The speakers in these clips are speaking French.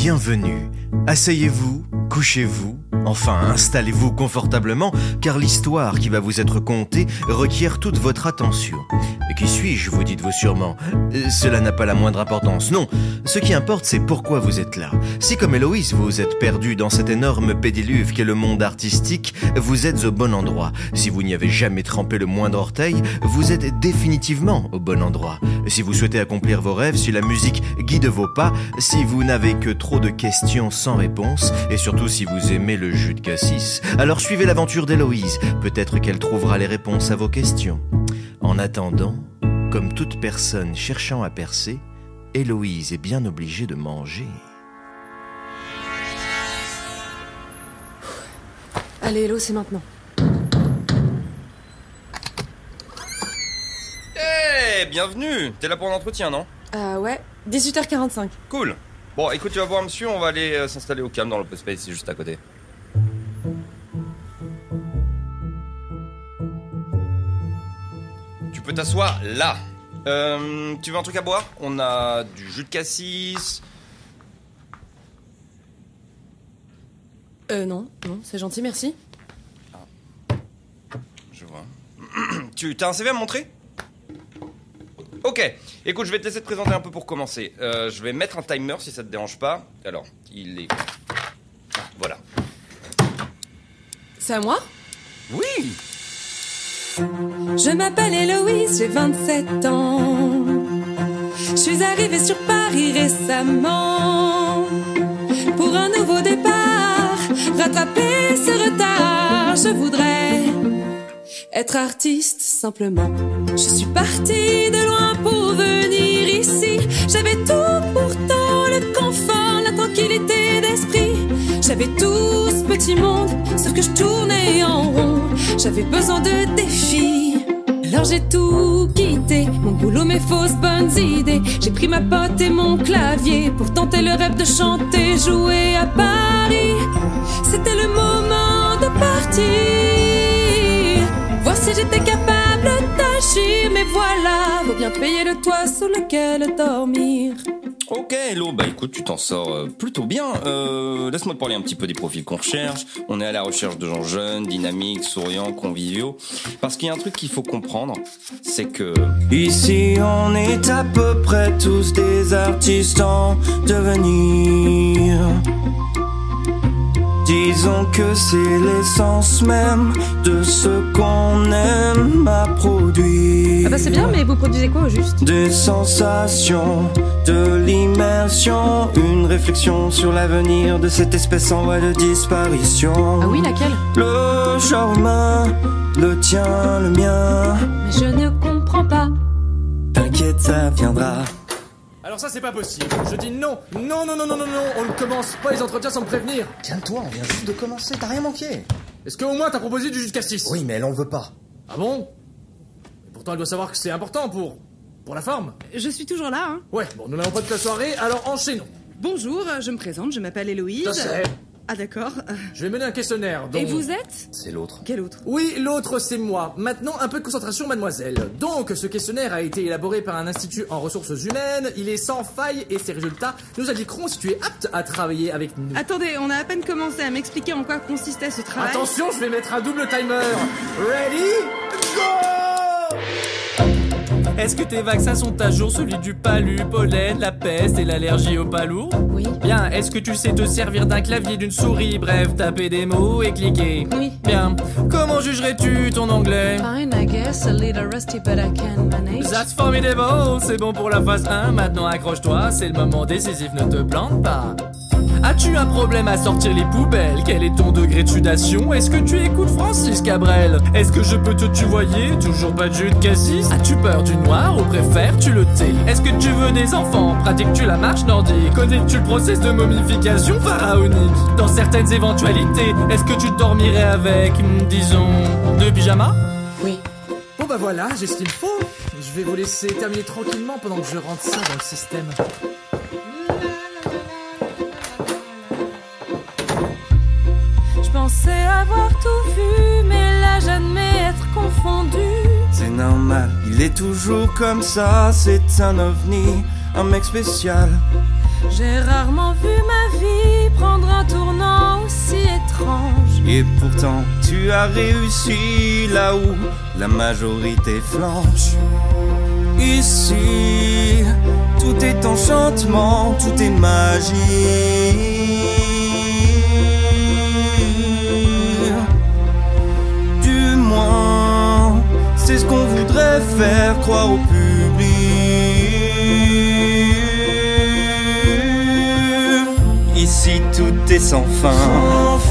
Bienvenue. Asseyez-vous, couchez-vous, enfin installez-vous confortablement, car l'histoire qui va vous être contée requiert toute votre attention. Qui suis-je, vous dites-vous sûrement? Cela n'a pas la moindre importance, non. Ce qui importe, c'est pourquoi vous êtes là. Si comme Héloïse, vous êtes perdu dans cet énorme pédiluve qu'est le monde artistique, vous êtes au bon endroit. Si vous n'y avez jamais trempé le moindre orteil, vous êtes définitivement au bon endroit. Si vous souhaitez accomplir vos rêves, si la musique guide vos pas, si vous n'avez que trop de questions sans réponse, et surtout si vous aimez le jus de cassis, alors suivez l'aventure d'Héloïse. Peut-être qu'elle trouvera les réponses à vos questions. En attendant, comme toute personne cherchant à percer, Héloïse est bien obligée de manger. Allez, Hélo, c'est maintenant. Hey, bienvenue. T'es là pour l'entretien, non? Ouais, 18h45. Cool. Bon, écoute, tu vas voir monsieur, on va aller s'installer au calme dans l'open space, c'est juste à côté. Tu peux t'asseoir là. Tu veux un truc à boire? On a du jus de cassis. Non, c'est gentil, merci. Je vois. T'as un CV à me montrer? Ok, écoute, je vais te laisser te présenter un peu pour commencer. Je vais mettre un timer si ça te dérange pas. Alors, il est... Ah, voilà. C'est à moi? Oui! Je m'appelle Héloïse, j'ai 27 ans. Je suis arrivée sur Paris récemment pour un nouveau départ, rattraper ce retard. Je voudrais être artiste simplement. Je suis partie de loin pour venir ici. J'avais tout, pourtant le confort, la tranquillité d'esprit. J'avais tout ce petit monde, sauf que je tournais en rond. J'avais besoin de défis, alors j'ai tout quitté. Mon boulot, mes fausses bonnes idées. J'ai pris ma pote et mon clavier pour tenter le rêve de chanter, jouer à Paris. C'était le moment de partir, voir si j'étais capable d'agir. Mais voilà, vaut bien payer le toit sous lequel dormir. Ok, Hello, bah écoute, tu t'en sors plutôt bien. Laisse-moi te parler un petit peu des profils qu'on recherche. On est à la recherche de gens jeunes, dynamiques, souriants, conviviaux. Parce qu'il y a un truc qu'il faut comprendre, c'est que... Ici on est à peu près tous des artistes en devenir. Disons que c'est l'essence même de ce qu'on aime à produire. Ah bah c'est bien, mais vous produisez quoi au juste? Des sensations, de l'immersion, une réflexion sur l'avenir de cette espèce en voie de disparition. Ah oui, laquelle? Le genre humain, le tien, le mien. Mais je ne comprends pas. T'inquiète, ça viendra. Alors ça c'est pas possible, je dis non, on ne commence pas les entretiens sans me prévenir. Calme-toi, on vient juste de commencer, t'as rien manqué. Est-ce qu'au moins t'as proposé du jus de cassis? Oui, mais elle en veut pas. Ah bon? Et pourtant elle doit savoir que c'est important pour la forme. Je suis toujours là, hein. Ouais, bon, nous n'avons pas de la soirée, alors enchaînons. Bonjour, je me présente, je m'appelle Héloïse. Je sais. Ah d'accord. Je vais mener un questionnaire, donc... Et vous êtes? C'est l'autre. Quel autre? Oui, l'autre c'est moi. Maintenant, un peu de concentration, mademoiselle. Donc, ce questionnaire a été élaboré par un institut en ressources humaines, il est sans faille et ses résultats nous indiqueront si tu es apte à travailler avec nous. Attendez, on a à peine commencé à m'expliquer en quoi consistait ce travail. Attention, je vais mettre un double timer. Ready? Go! Est-ce que tes vaccins sont à jour, celui du palu, pollen, la peste et l'allergie au palourd? Oui. Bien, est-ce que tu sais te servir d'un clavier, d'une souris, bref, taper des mots et cliquer? Oui. Bien, comment jugerais-tu ton anglais? Fine, I guess, a little rusty, but I can manage. That's formidable, c'est bon pour la phase 1, maintenant accroche-toi, c'est le moment décisif, ne te plante pas. As-tu un problème à sortir les poubelles? Quel est ton degré de sudation? Est-ce que tu écoutes Francis Cabrel? Est-ce que je peux te tutoyer? Toujours pas de jus de cassis? As-tu peur du noir ou préfères-tu le thé? Est-ce que tu veux des enfants? Pratiques-tu la marche nordique? Connais-tu le process de momification pharaonique? Dans certaines éventualités, est-ce que tu dormirais avec, disons, deux pyjamas? Oui. Bon bah voilà, j'ai ce qu'il faut. Je vais vous laisser terminer tranquillement pendant que je rentre ça dans le système. Je pensais avoir tout vu, mais là j'admets être confondu. C'est normal, il est toujours comme ça, c'est un ovni, un mec spécial. J'ai rarement vu ma vie prendre un tournant aussi étrange. Et pourtant, tu as réussi là où la majorité flanche. Ici, tout est enchantement, tout est magie. Du moins, c'est ce qu'on voudrait faire croire au public. Ici tout est sans fin,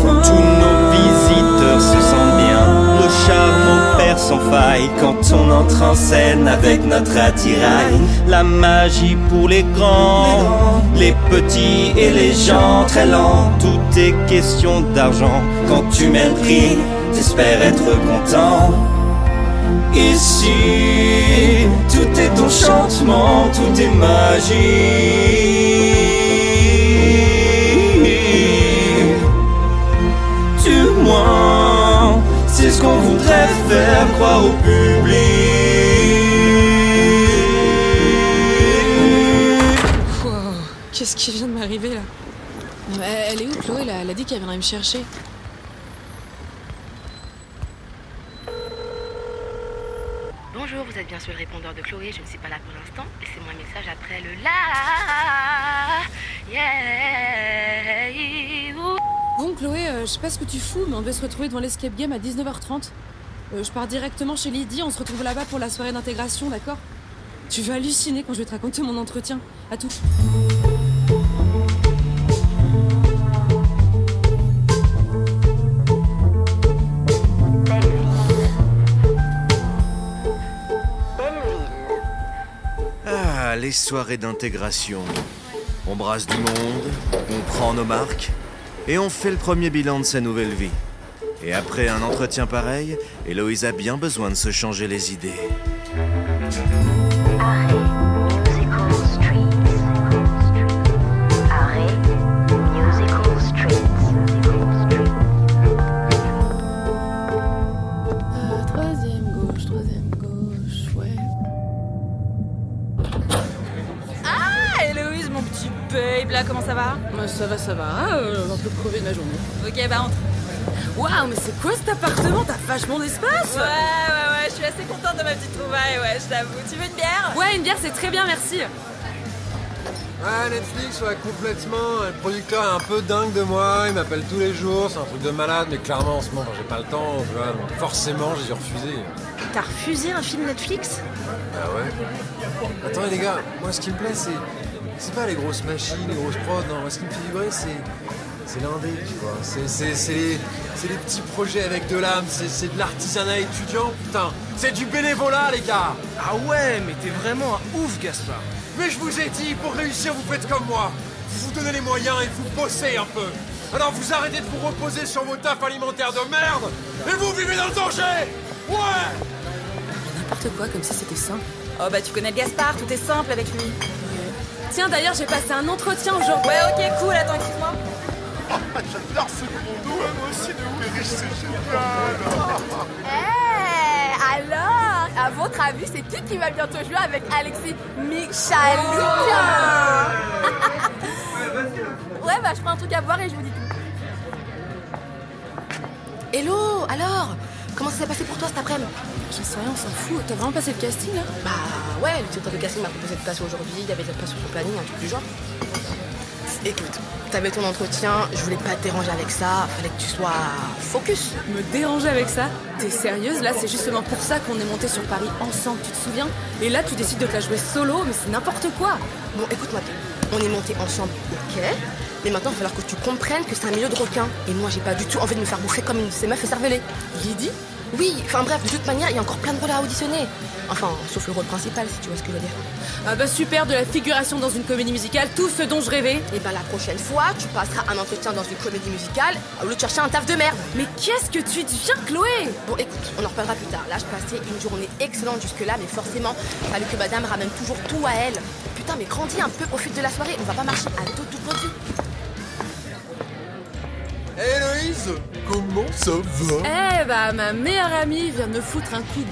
tous nos visiteurs se sentent bien. Le charme opère sans faille quand on entre en scène avec notre attirail. La magie pour les grands, les petits et les gens très lents. Tout est question d'argent, quand tu mets le prix, t'espères être content. Ici, tout est enchantement, tout est magie. C'est ce qu'on voudrait faire croire au public. Wow, qu'est-ce qui vient de m'arriver là? Elle est où Chloé là? Elle a dit qu'elle viendrait me chercher. Bonjour, vous êtes bien sur le répondeur de Chloé, je ne suis pas là pour l'instant. Laissez-moi un message après le la. Yeah. Bon Chloé, je sais pas ce que tu fous, mais on devait se retrouver devant l'escape game à 19h30. Je pars directement chez Lydie, on se retrouve là-bas pour la soirée d'intégration, d'accord? Tu vas halluciner quand je vais te raconter mon entretien. À tout. Ah, les soirées d'intégration. On brasse du monde, on prend nos marques, et on fait le premier bilan de sa nouvelle vie. Et après un entretien pareil, Héloïse a bien besoin de se changer les idées. Troisième gauche, ouais. Ah, Héloïse, mon petit babe, là, comment ça va? Ça va, un peu crevé de ma journée. Ok, bah entre. Waouh, mais c'est quoi cet appartement? T'as vachement d'espace. Ouais, je suis assez contente de ma petite trouvaille, ouais, je t'avoue. Tu veux une bière? Ouais, une bière, c'est très bien, merci. Ah, Netflix, ouais, complètement. Le producteur est un peu dingue de moi, il m'appelle tous les jours, c'est un truc de malade, mais clairement en ce moment, j'ai pas le temps, tu vois, donc forcément, j'ai dû refuser. T'as refusé un film Netflix? Ah ouais? Attendez les gars, moi ce qui me plaît, c'est pas les grosses machines, les grosses prods, non, moi ce qui me fait vibrer, c'est l'indé, tu vois. C'est les petits projets avec de l'âme, c'est de l'artisanat étudiant, putain. C'est du bénévolat, les gars. Ah ouais, mais t'es vraiment un ouf, Gaspard. Mais je vous ai dit, pour réussir, vous faites comme moi. Vous vous donnez les moyens et vous bossez un peu. Alors vous arrêtez de vous reposer sur vos tafs alimentaires de merde et vous vivez dans le danger. Ouais. N'importe quoi, comme si c'était simple. Oh bah tu connais Gaspard, tout est simple avec lui. Tiens, d'ailleurs, j'ai passé un entretien aujourd'hui. Ouais, ok, cool, attends, quitte-moi. J'adore ce monde, moi aussi, de où les riches, c'est génial. Alors, à votre avis, c'est qui va bientôt jouer avec Alexis Michalik? Ouais, bah je prends un truc à boire et je vous dis tout. Hello, alors, comment ça s'est passé pour toi cet après-midi? J'en sais rien, on s'en fout. T'as vraiment passé le casting là? Bah ouais, le directeur de casting m'a proposé de passer aujourd'hui, il y avait pas sur son planning, un truc du genre. Écoute, t'avais ton entretien, je voulais pas te déranger avec ça, fallait que tu sois focus. Me déranger avec ça? T'es sérieuse? Là, c'est justement pour ça qu'on est monté sur Paris ensemble, tu te souviens? Et là, tu décides de te la jouer solo, mais c'est n'importe quoi. Bon, écoute-moi bien, on est monté ensemble, ok, mais maintenant, il va falloir que tu comprennes que c'est un milieu de requins. Et moi, j'ai pas du tout envie de me faire bouffer comme une de ces meufs écervelées. Lydie? Oui, enfin bref, de toute manière, il y a encore plein de rôles à auditionner. Enfin, sauf le rôle principal, si tu vois ce que je veux dire. Ah bah super, de la figuration dans une comédie musicale, tout ce dont je rêvais. Et ben la prochaine fois, tu passeras un entretien dans une comédie musicale au lieu de chercher un taf de merde. Mais qu'est-ce que tu deviens, Chloé? Bon, écoute, on en reparlera plus tard. Là, je passais une journée excellente jusque-là, mais forcément, il fallait que madame ramène toujours tout à elle. Putain, mais grandis un peu, profite de la soirée, on va pas marcher à dos toute notre vie. Héloïse, comment ça va? Eh bah, ma meilleure amie vient de me foutre un coup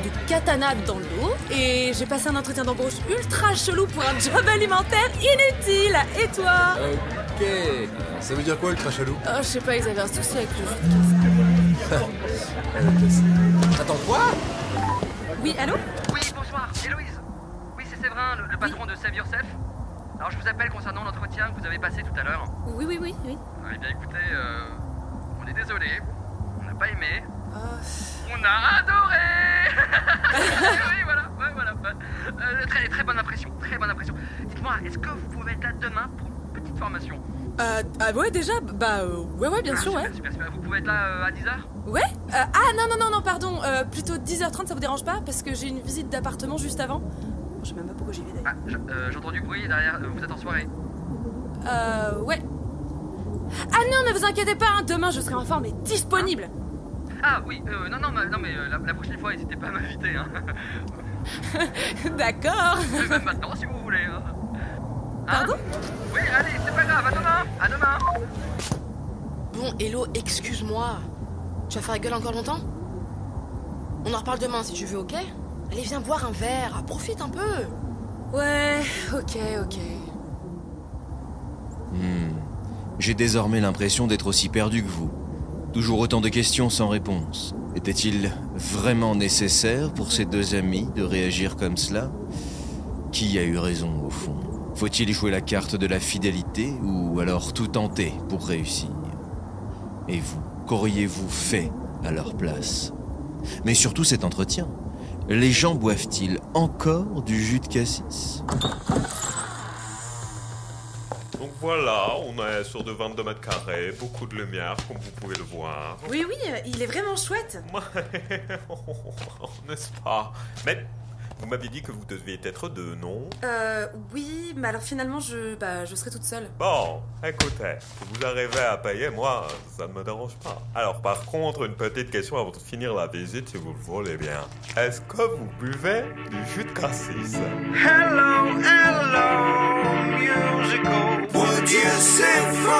de des katanas dans le dos. Et j'ai passé un entretien d'embauche ultra chelou pour un job alimentaire inutile. Et toi? Ok. Ça veut dire quoi, ultra chelou? Oh, je sais pas, ils avaient un souci avec le jus de casse. Attends, quoi? Oui, allô? Oui, bonsoir, Héloïse. Oui, c'est Séverin, le patron de Save Yourself. Alors, je vous appelle concernant l'entretien que vous avez passé tout à l'heure. Oui. Eh bien, écoutez, on est désolé. On n'a pas aimé. On a adoré. Oui, voilà. Très bonne impression, Dites-moi, est-ce que vous pouvez être là demain pour une petite formation? Ouais, déjà? Ouais, bien sûr, ouais. Super. Vous pouvez être là à 10h? Ouais? Non, pardon. Plutôt 10h30, ça vous dérange pas? Parce que j'ai une visite d'appartement juste avant. Je sais même pas pourquoi j'y vais d'ailleurs. J'entends du bruit derrière, vous êtes en soirée? Ouais. Ah non, mais vous inquiétez pas, hein, demain je serai en forme et disponible. Ah oui, non, mais la prochaine fois, n'hésitez pas à m'inviter, hein. D'accord. Même maintenant, si vous voulez, hein. Pardon? Oui, allez, c'est pas grave, à demain. Bon, Hello, excuse-moi. Tu vas faire la gueule encore longtemps? On en reparle demain si tu veux, ok? Allez, viens boire un verre, profite un peu. Ouais, ok. J'ai désormais l'impression d'être aussi perdu que vous. Toujours autant de questions sans réponse. Était-il vraiment nécessaire pour ces deux amis de réagir comme cela? Qui a eu raison au fond? Faut-il jouer la carte de la fidélité ou alors tout tenter pour réussir? Et vous, qu'auriez-vous fait à leur place? Mais surtout cet entretien. Les gens boivent-ils encore du jus de cassis? Donc voilà, on est sur de 22 mètres carrés, beaucoup de lumière, comme vous pouvez le voir. Oui, il est vraiment chouette. N'est-ce pas? Mais vous m'aviez dit que vous deviez être deux, non? Oui, mais alors finalement, je serai toute seule. Bon, écoutez, si vous arrivez à payer, moi, ça ne me dérange pas. Alors par contre, une petite question avant de finir la visite, si vous le voulez bien. Est-ce que vous buvez du jus de cassis? Hello, musical. Would you sing for